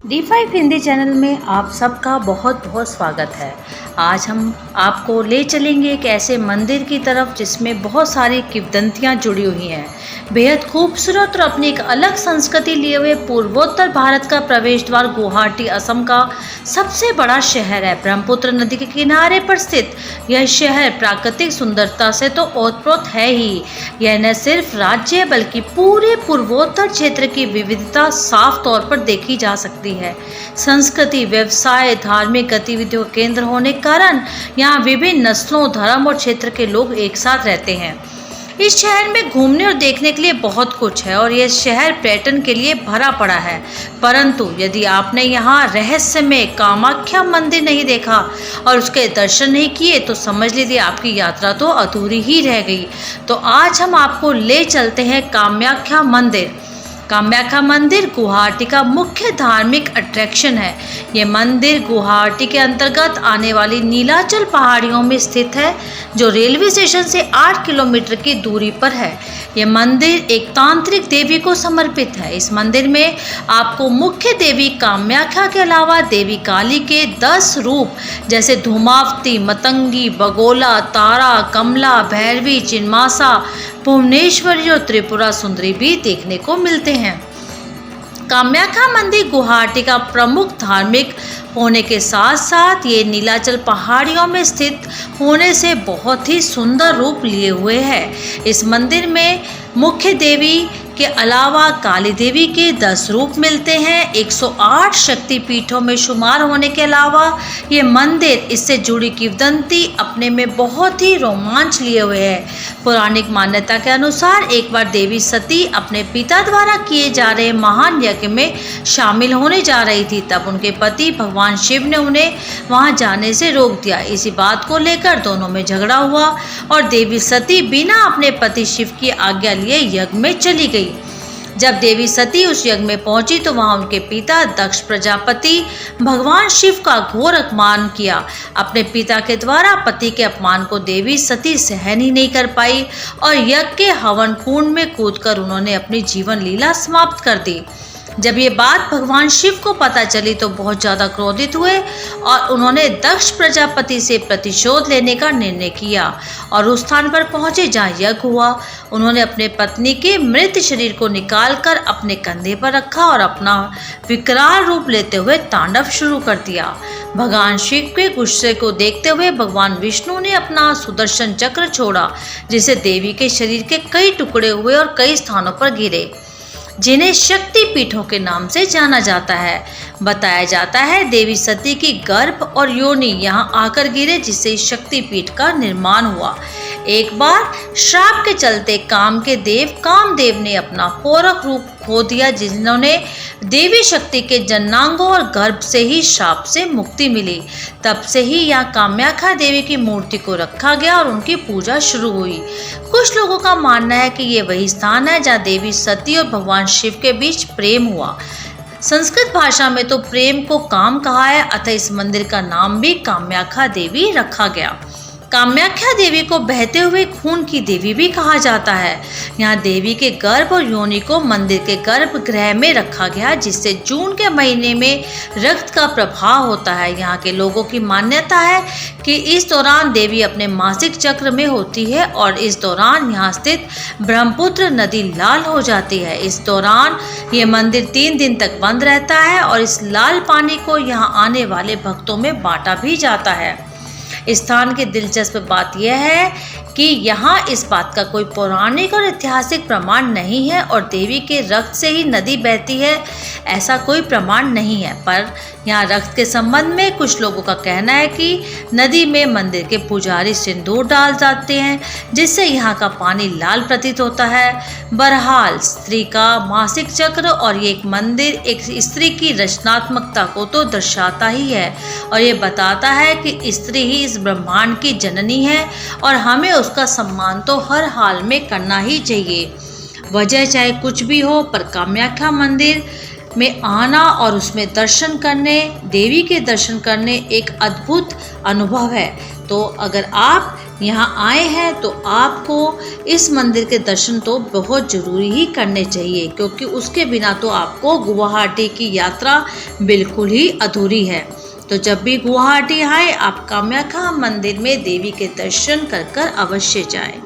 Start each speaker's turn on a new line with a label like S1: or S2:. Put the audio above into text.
S1: D5 Hindi channel में आप सबका बहुत बहुत स्वागत है। आज हम आपको ले चलेंगे एक ऐसे मंदिर की तरफ जिसमें बहुत सारी किंवदंतियाँ जुड़ी हुई हैं। बेहद खूबसूरत और अपनी एक अलग संस्कृति लिए हुए पूर्वोत्तर भारत का प्रवेश द्वार गुवाहाटी असम का सबसे बड़ा शहर है। ब्रह्मपुत्र नदी के किनारे पर स्थित यह शहर प्राकृतिक सुंदरता से तो ओतप्रोत है ही। यह न सिर्फ राज्य बल्कि पूरे पूर्वोत्तर क्षेत्र की विविधता साफ तौर पर देखी जा सकती है। संस्कृति, व्यवसाय, धार्मिक गतिविधियों का केंद्र होने के कारण यहाँ विभिन्न नस्लों, धर्म और क्षेत्र के लोग एक साथ रहते हैं। इस शहर में घूमने और देखने के लिए बहुत कुछ है और यह शहर पर्यटन के लिए भरा पड़ा है। परंतु यदि आपने यहाँ रहस्यमय कामाख्या मंदिर नहीं देखा और उसके दर्शन नहीं किए तो समझ लीजिए आपकी यात्रा तो अधूरी ही रह गई। तो आज हम आपको ले चलते हैं कामाख्या मंदिर। कामाख्या मंदिर गुवाहाटी का मुख्य धार्मिक अट्रैक्शन है। ये मंदिर गुवाहाटी के अंतर्गत आने वाली नीलाचल पहाड़ियों में स्थित है, जो रेलवे स्टेशन से 8 किलोमीटर की दूरी पर है। ये मंदिर एक तांत्रिक देवी को समर्पित है। इस मंदिर में आपको मुख्य देवी कामाख्या के अलावा देवी काली के 10 रूप जैसे धूमावती, मतंगी, बगोला, तारा, कमला, भैरवी, चिन्मासा, भुवनेश्वरी और त्रिपुरा सुंदरी भी देखने को मिलते हैं। कामाख्या मंदिर गुवाहाटी का प्रमुख धार्मिक होने के साथ साथ ये नीलाचल पहाड़ियों में स्थित होने से बहुत ही सुंदर रूप लिए हुए है। इस मंदिर में मुख्य देवी के अलावा काली देवी के 10 रूप मिलते हैं। 108 शक्ति पीठों में शुमार होने के अलावा ये मंदिर इससे जुड़ी किंवदंती अपने में बहुत ही रोमांच लिए हुए है। पौराणिक मान्यता के अनुसार एक बार देवी सती अपने पिता द्वारा किए जा रहे महान यज्ञ में शामिल होने जा रही थी। तब उनके पति भगवान शिव ने उन्हें वहां जाने से रोक दिया। इसी बात को लेकर दोनों में झगड़ा हुआ और देवी सती बिना अपने पति शिव की आज्ञा लिए यज्ञ में चली गई। जब देवी सती उस यज्ञ में पहुंची तो वहां उनके पिता दक्ष प्रजापति भगवान शिव का घोर अपमान किया। अपने पिता के द्वारा पति के अपमान को देवी सती सहन ही नहीं कर पाई और यज्ञ के हवन कुंड में कूदकर उन्होंने अपनी जीवन लीला समाप्त कर दी। जब ये बात भगवान शिव को पता चली तो बहुत ज़्यादा क्रोधित हुए और उन्होंने दक्ष प्रजापति से प्रतिशोध लेने का निर्णय किया और उस स्थान पर पहुंचे जहाँ यज्ञ हुआ। उन्होंने अपने पत्नी के मृत शरीर को निकालकर अपने कंधे पर रखा और अपना विकराल रूप लेते हुए तांडव शुरू कर दिया। भगवान शिव के गुस्से को देखते हुए भगवान विष्णु ने अपना सुदर्शन चक्र छोड़ा, जिससे देवी के शरीर के कई टुकड़े हुए और कई स्थानों पर गिरे, जिन्हें शक्ति पीठों के नाम से जाना जाता है। बताया जाता है देवी सती की गर्भ और योनि यहाँ आकर गिरे, जिससे शक्ति पीठ का निर्माण हुआ। एक बार श्राप के चलते काम के देव कामदेव ने अपना पौरख रूप खो दिया, जिन्होंने देवी शक्ति के जन्नांगों और गर्भ से ही श्राप से मुक्ति मिली। तब से ही यहाँ कामाख्या देवी की मूर्ति को रखा गया और उनकी पूजा शुरू हुई। कुछ लोगों का मानना है कि ये वही स्थान है जहाँ देवी सती और भगवान शिव के बीच प्रेम हुआ। संस्कृत भाषा में तो प्रेम को काम कहा है, अतः इस मंदिर का नाम भी कामाख्या देवी रखा गया। कामाख्या देवी को बहते हुए खून की देवी भी कहा जाता है। यहाँ देवी के गर्भ और योनि को मंदिर के गर्भगृह में रखा गया, जिससे जून के महीने में रक्त का प्रवाह होता है। यहाँ के लोगों की मान्यता है कि इस दौरान देवी अपने मासिक चक्र में होती है और इस दौरान यहाँ स्थित ब्रह्मपुत्र नदी लाल हो जाती है। इस दौरान ये मंदिर 3 दिन तक बंद रहता है और इस लाल पानी को यहाँ आने वाले भक्तों में बांटा भी जाता है। इस स्थान की दिलचस्प बात यह है कि यहाँ इस बात का कोई पौराणिक और ऐतिहासिक प्रमाण नहीं है और देवी के रक्त से ही नदी बहती है, ऐसा कोई प्रमाण नहीं है। पर यहाँ रक्त के संबंध में कुछ लोगों का कहना है कि नदी में मंदिर के पुजारी सिंदूर डाल जाते हैं, जिससे यहाँ का पानी लाल प्रतीत होता है। बहरहाल स्त्री का मासिक चक्र और ये एक मंदिर एक स्त्री की रचनात्मकता को तो दर्शाता ही है और ये बताता है कि स्त्री ही इस ब्रह्मांड की जननी है और हमें उसका सम्मान तो हर हाल में करना ही चाहिए। वजह चाहे कुछ भी हो, पर कामाख्या मंदिर में आना और उसमें दर्शन करने, देवी के दर्शन करने एक अद्भुत अनुभव है। तो अगर आप यहाँ आए हैं तो आपको इस मंदिर के दर्शन तो बहुत ज़रूरी ही करने चाहिए, क्योंकि उसके बिना तो आपको गुवाहाटी की यात्रा बिल्कुल ही अधूरी है। तो जब भी गुवाहाटी आए आप कामाख्या मंदिर में देवी के दर्शन कर कर अवश्य जाएं।